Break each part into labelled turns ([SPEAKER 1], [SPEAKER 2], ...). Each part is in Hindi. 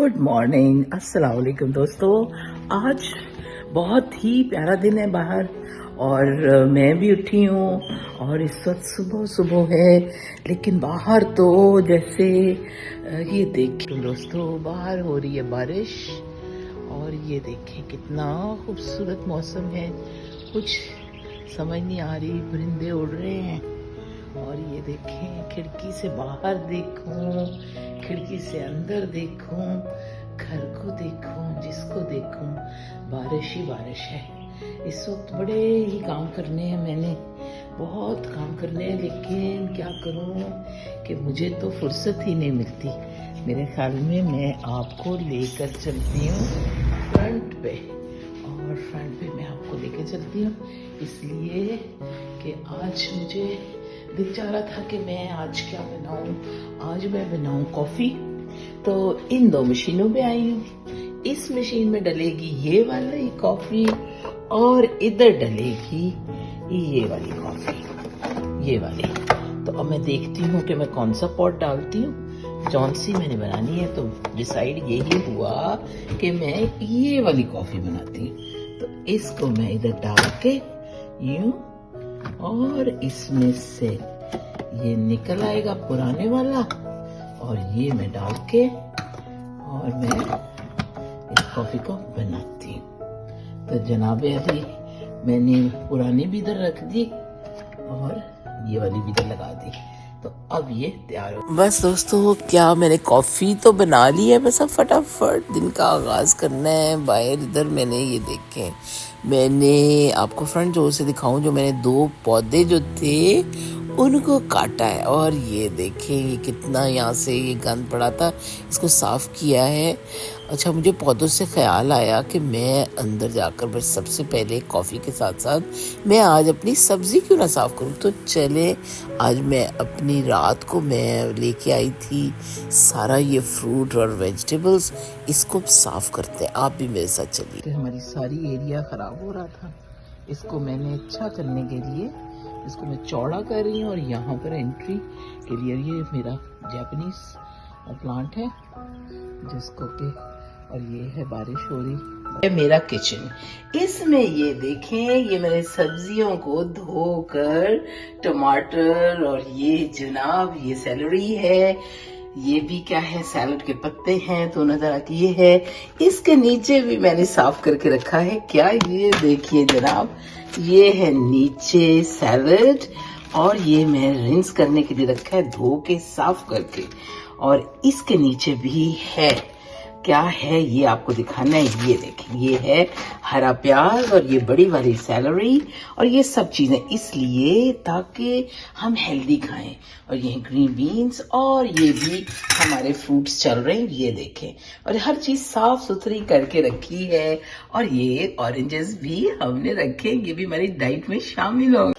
[SPEAKER 1] गुड मॉर्निंग, अस्सलाम वालेकुम दोस्तों। आज बहुत ही प्यारा दिन है बाहर और मैं भी उठी हूँ और इस वक्त सुबह सुबह है, लेकिन बाहर तो जैसे ये देखिए दोस्तों, बाहर हो रही है बारिश और ये देखें कितना खूबसूरत मौसम है। कुछ समझ नहीं आ रही, परिंदे उड़ रहे हैं और ये देखें, खिड़की से बाहर देखूं, खिड़की से अंदर देखूं, घर को देखूं, जिसको देखूं बारिश ही बारिश है। इस वक्त बड़े ही काम करने हैं, मैंने बहुत काम करने हैं, लेकिन क्या करूं कि मुझे तो फुर्सत ही नहीं मिलती। मेरे ख्याल में मैं आपको लेकर चलती हूँ फ्रंट पे, और फ्रंट पे मैं आपको लेकर चलती हूँ इसलिए कि आज मुझे दिल चाह रहा था कि मैं आज क्या बनाऊं। आज मैं बनाऊं कॉफी। तो इन दो मशीनों पे आई हूँ। इस मशीन में डलेगी ये वाली कॉफी और इधर डलेगी ये वाली कॉफी, ये वाली। तो अब मैं देखती हूँ कि मैं कौन सा पॉट डालती हूँ। जौन सी मैंने बनानी है तो डिसाइड यही हुआ कि मैं ये वाली कॉफी बनाती हूँ। तो इसको मैं इधर डाल के यूं, और इसमें से ये निकल आएगा पुराने वाला, और ये मैं डाल के और मैं इस कॉफी को बनाती हूँ। तो जनाबे अभी मैंने पुरानी भी इधर रख दी और ये वाली भी इधर लगा दी। तो अब ये तैयार हो। बस दोस्तों, क्या मैंने कॉफी तो बना ली है, बस अब फटाफट दिन का आगाज करना है। बाहर इधर मैंने ये देखे, मैंने आपको फ्रंट जोर से दिखाऊं, जो मैंने 2 पौधे जो थे उनको काटा है, और ये देखें ये कितना यहाँ से ये गंद पड़ा था, इसको साफ किया है। अच्छा, मुझे पौधों से ख्याल आया कि मैं अंदर जाकर बस सबसे पहले कॉफ़ी के साथ साथ मैं आज अपनी सब्ज़ी क्यों ना साफ़ करूँ। तो चले, आज मैं अपनी रात को मैं लेके आई थी सारा ये फ्रूट और वेजिटेबल्स, इसको साफ़ करते हैं। आप भी मेरे साथ चलिए। हमारी सारी एरिया ख़राब हो रहा था, इसको मैंने अच्छा करने के लिए इसको मैं चौड़ा कर रही हूँ, और यहाँ पर एंट्री के लिए ये मेरा जापानीज प्लांट है जिसको के, और ये है बारिश हो रही है। मेरा किचन, इसमें ये देखें, ये मैंने सब्जियों को धोकर, टमाटर और ये जनाब ये सैलरी है, ये भी क्या है, सैलड के पत्ते हैं, दोनों तरह की ये है। इसके नीचे भी मैंने साफ करके रखा है। क्या ये देखिए जनाब, ये है नीचे सैलड, और ये मैं रिंस करने के लिए रखा है, धो के साफ करके। और इसके नीचे भी है, क्या है ये आपको दिखाना है। ये देखें, ये है हरा प्याज और ये बड़ी वाली सैलरी और ये सब चीजें, इसलिए ताकि हम हेल्दी खाएं। और ये ग्रीन बीन्स, और ये भी हमारे फ्रूट्स चल रहे हैं, ये देखें। और हर चीज साफ सुथरी करके रखी है। और ये ऑरेंजेस भी हमने रखे, ये भी हमारी डाइट में शामिल हो।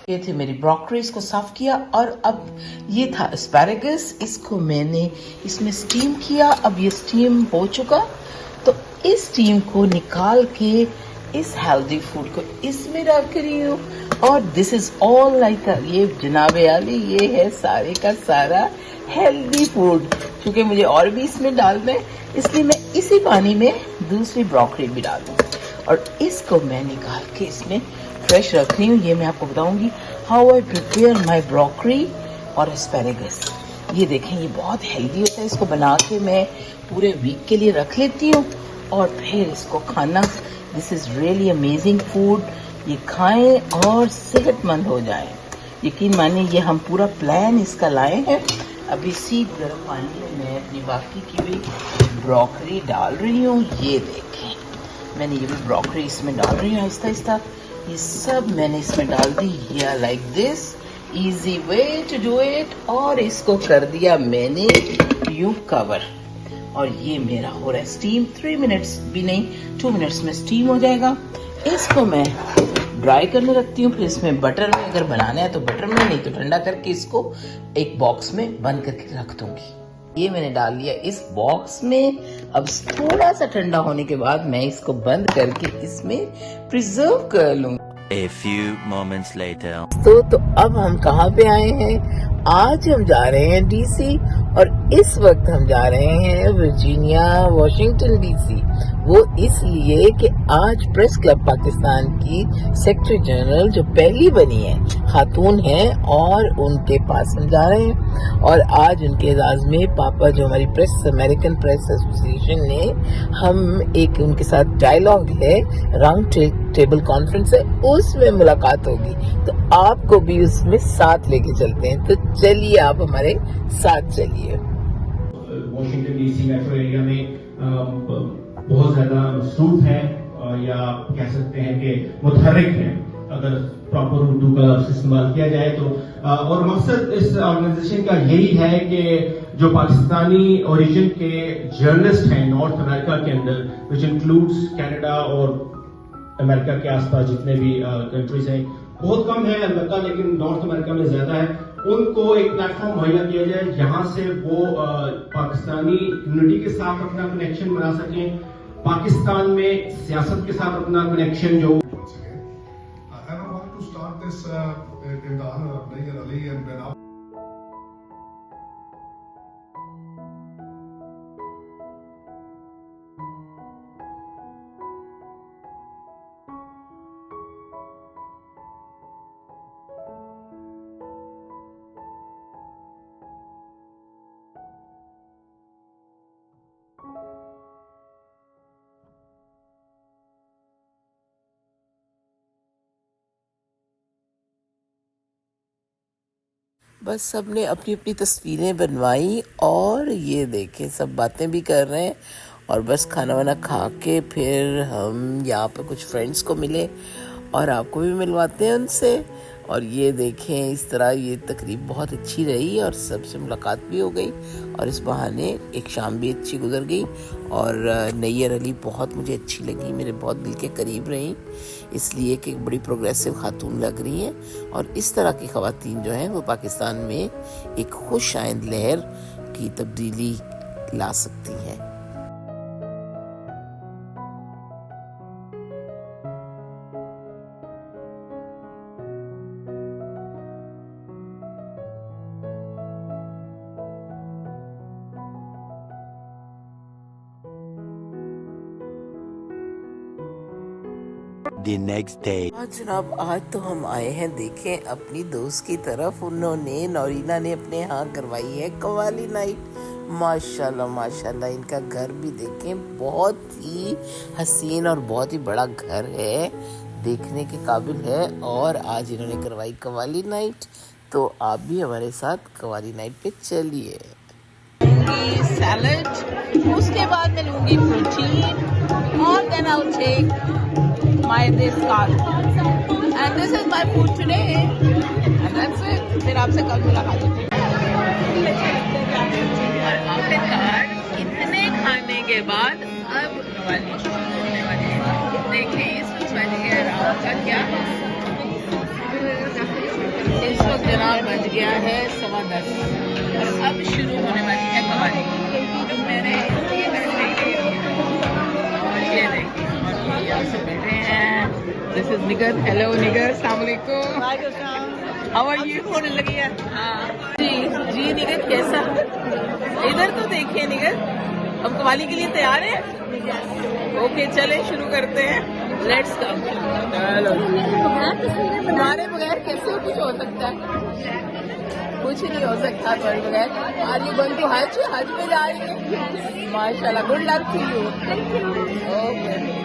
[SPEAKER 1] ये थे मेरी ब्रोकलीज को साफ किया, और अब ये था एस्पैरागस, इसको मैंने इसमें स्टीम किया। अब ये स्टीम हो चुका, तो इस स्टीम को निकाल के इस हेल्दी फूड को इसमें रख रही हूँ। और दिस इज ऑल लाइक, ये जनाबे आली, ये है सारे का सारा हेल्दी फूड। क्योंकि मुझे और भी इसमें डालना है, इसलिए मैं इसी पानी में दूसरी ब्रोकली भी डाल दूँ, और इसको मैं निकाल के इसमें फ्रेश रख रही हूँ। ये मैं आपको बताऊंगी how I prepare my broccoli और एस्पैरागस। ये देखें, ये बहुत हेल्दी होता है, इसको बना के मैं पूरे वीक के लिए रख लेती हूँ और फिर इसको खाना। This is really amazing food. ये खाएं और सेहतमंद हो जाएं। यकीन मानिए, ये हम पूरा प्लान इसका लाए हैं। अभी इसी गर्म पानी में मैं अपनी बाकी की भी ब्रोकली डाल रही हूँ। ये देखें, मैंने ये भी ब्रोकली इसमें डाल रही हूँ आहिस्ता आहिस्ता। ये सब मैंने इसमें डाल दी, या like this, easy way to do it. और इसको कर दिया मैंने यूं कवर, और ये मेरा हो रहा है स्टीम। 3 मिनट्स भी नहीं, 2 मिनट्स में स्टीम हो जाएगा। इसको मैं ड्राई करने रखती हूँ, फिर इसमें बटर में अगर बनाना है तो बटर में, नहीं तो ठंडा करके इसको एक बॉक्स में बंद करके रख दूंगी। ये मैंने डाल लिया इस बॉक्स में। अब थोड़ा सा ठंडा होने के बाद मैं इसको बंद करके इसमें प्रिजर्व कर लूंगा।
[SPEAKER 2] A few moments later.
[SPEAKER 1] तो अब हम कहाँ पे आए हैं? आज हम जा रहे हैं डीसी, और इस वक्त हम जा रहे हैं वर्जीनिया वॉशिंगटन डीसी। वो इसलिए कि आज प्रेस क्लब पाकिस्तान की सेक्रेटरी जनरल जो पहली बनी है खातून है, और उनके पास हम जा रहे हैं। और आज उनके एजाज में पापा जो हमारी प्रेस अमेरिकन प्रेस एसोसिएशन ने, हम एक उनके साथ डायलॉग है, राउंड टेबल कॉन्फ्रेंस है, उसमें मुलाकात होगी। तो आपको भी उसमें साथ लेके चलते हैं। तो चलिए आप हमारे साथ चलिए।
[SPEAKER 3] वॉशिंगटन डीसी मेट्रो एरिया में बहुत ज्यादा मसरूफ है, या कह सकते हैं कि मुतहर्रिक है, अगर प्रॉपर उर्दू का लफ्ज़ इस्तेमाल किया जाए तो। और मकसद इस ऑर्गेनाइजेशन का यही है कि जो पाकिस्तानी ओरिजिन के जर्नलिस्ट हैं नॉर्थ अमेरिका के अंदर, विच इंक्लूड्स कनाडा और अमेरिका के आसपास जितने भी कंट्रीज हैं, बहुत कम है अलबत्ता, लेकिन नॉर्थ अमेरिका में ज्यादा है, उनको एक प्लेटफॉर्म मुहैया किया जाए जहां से वो पाकिस्तानी कम्युनिटी के साथ अपना कनेक्शन बना सकें, पाकिस्तान में सियासत के साथ अपना कनेक्शन जो
[SPEAKER 4] And I wanted to start this in the honor of Nayyar Ali and Ben Ab.
[SPEAKER 1] बस सब ने अपनी अपनी तस्वीरें बनवाई और ये देखें सब बातें भी कर रहे हैं। और बस खाना वाना खा के फिर हम यहाँ पर कुछ फ्रेंड्स को मिले और आपको भी मिलवाते हैं उनसे। और ये देखें इस तरह ये तकरीब बहुत अच्छी रही और सबसे मुलाकात भी हो गई और इस बहाने एक शाम भी अच्छी गुजर गई। और नैयर अली बहुत मुझे अच्छी लगी, मेरे बहुत दिल के करीब रही, इसलिए कि बड़ी प्रोग्रेसिव खातून लग रही हैं। और इस तरह की ख़वातीन जो हैं वो पाकिस्तान में एक खुश आइंद लहर की तब्दीली ला सकती हैं।
[SPEAKER 2] The next day.
[SPEAKER 1] जनाब आज तो हम आए हैं देखें अपनी दोस्त की तरफ। उन्होंने नौरीना ने अपने यहाँ करवाई है कवाली नाइट। माशाल्लाह माशाल्लाह, इनका घर भी देखें, बहुत ही हसीन और बहुत ही बड़ा घर है, देखने के काबिल है। और आज इन्होंने करवाई कवाली नाइट, तो आप भी हमारे साथ कवाली नाइट पे चलिए। सैलड, उसके बाद मैं लूँगी प्रोटीन और then I will take my this card and this is my food today and that's it। फिर आपसे कल मुलाकात होगी। और आखिरकार इतने खाने के बाद अब कवाली शुरू होने वाली है। देखिए इस वक्त बज गया रात का क्या, इस वक्त जनाब बज गया है 10:15 और अब शुरू होने वाली है कवाली। तो मैंने ये और ये देखिए यहाँ से बैठे हैं। This is nigger. हेलो निगर, अस्सलाम वालेकुम। How are you? होने लगी है। जी जी निगर, कैसा? इधर तो देखिए निगर, अब कवाली के लिए तैयार है? ओके चले शुरू करते हैं। Let's come. तुम्हारे बगैर कैसे कुछ हो सकता है? कुछ नहीं हो सकता तुम्हारे बगैर। आर यू गोइंग टू हज? हज पे जा रही है? माशाल्लाह, good luck to you. Okay.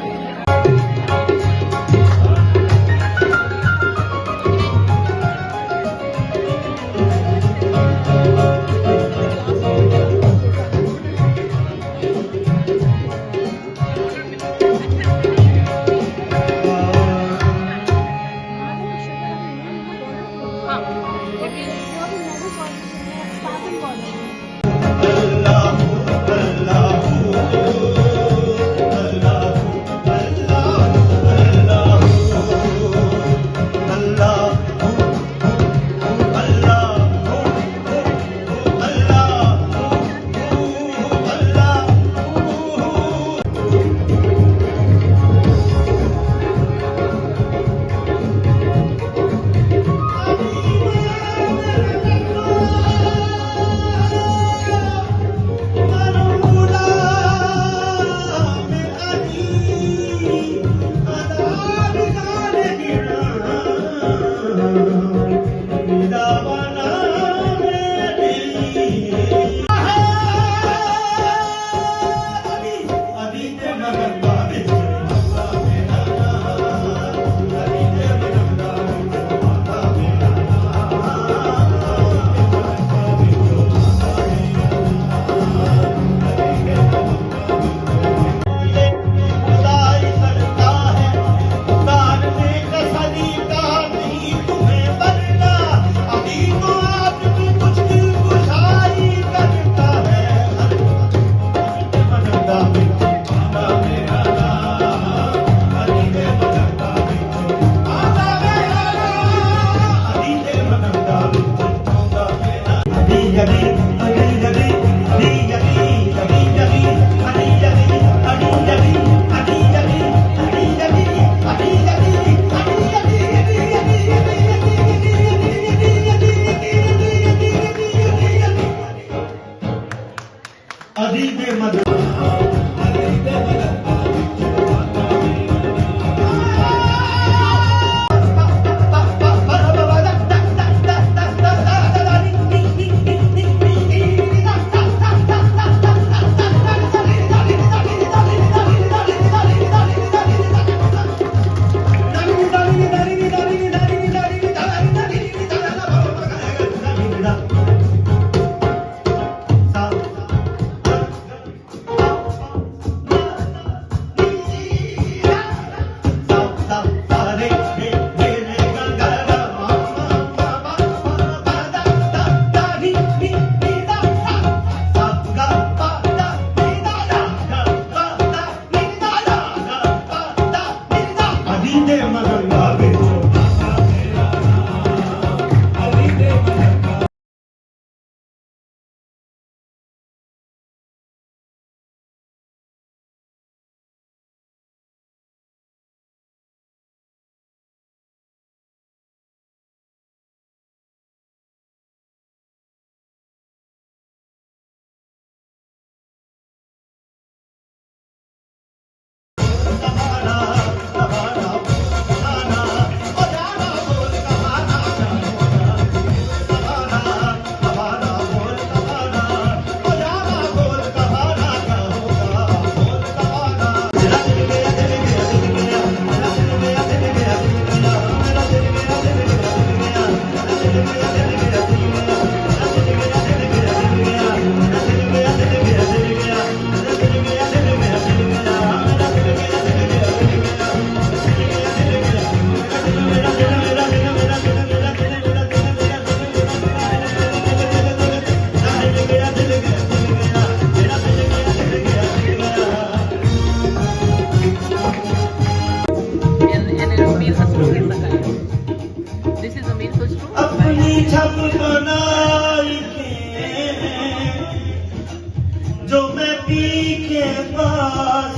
[SPEAKER 5] Pass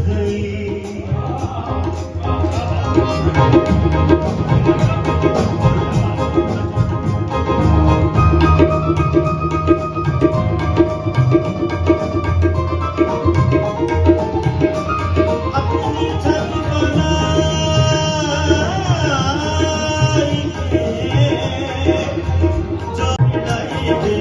[SPEAKER 5] गई। अपनी छत बनाई के जो लाई दे।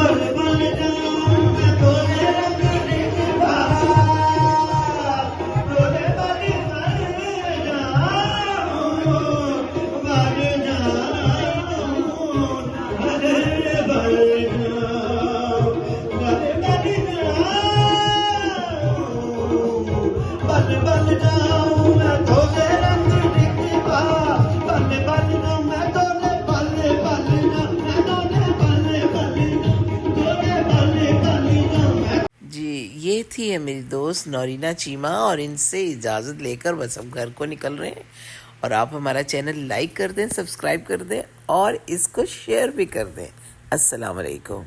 [SPEAKER 5] बल बल जाऊं मैं तोरे रंग दिखवा, तोरे बल बल जाऊं मैं तोरे रंग दिखवा, बल बल जाऊं मैं तोरे बल बल जाऊं मैं तोरे बल बल तोरे बल बल जाऊं मैं।
[SPEAKER 1] जी, ये थी है मेरी दोस्त नौरीना चीमा, और इनसे इजाज़त लेकर बस हम घर को निकल रहे हैं। और आप हमारा चैनल लाइक कर दें, सब्सक्राइब कर दें और इसको शेयर भी कर दें। अस्सलाम वालेकुम।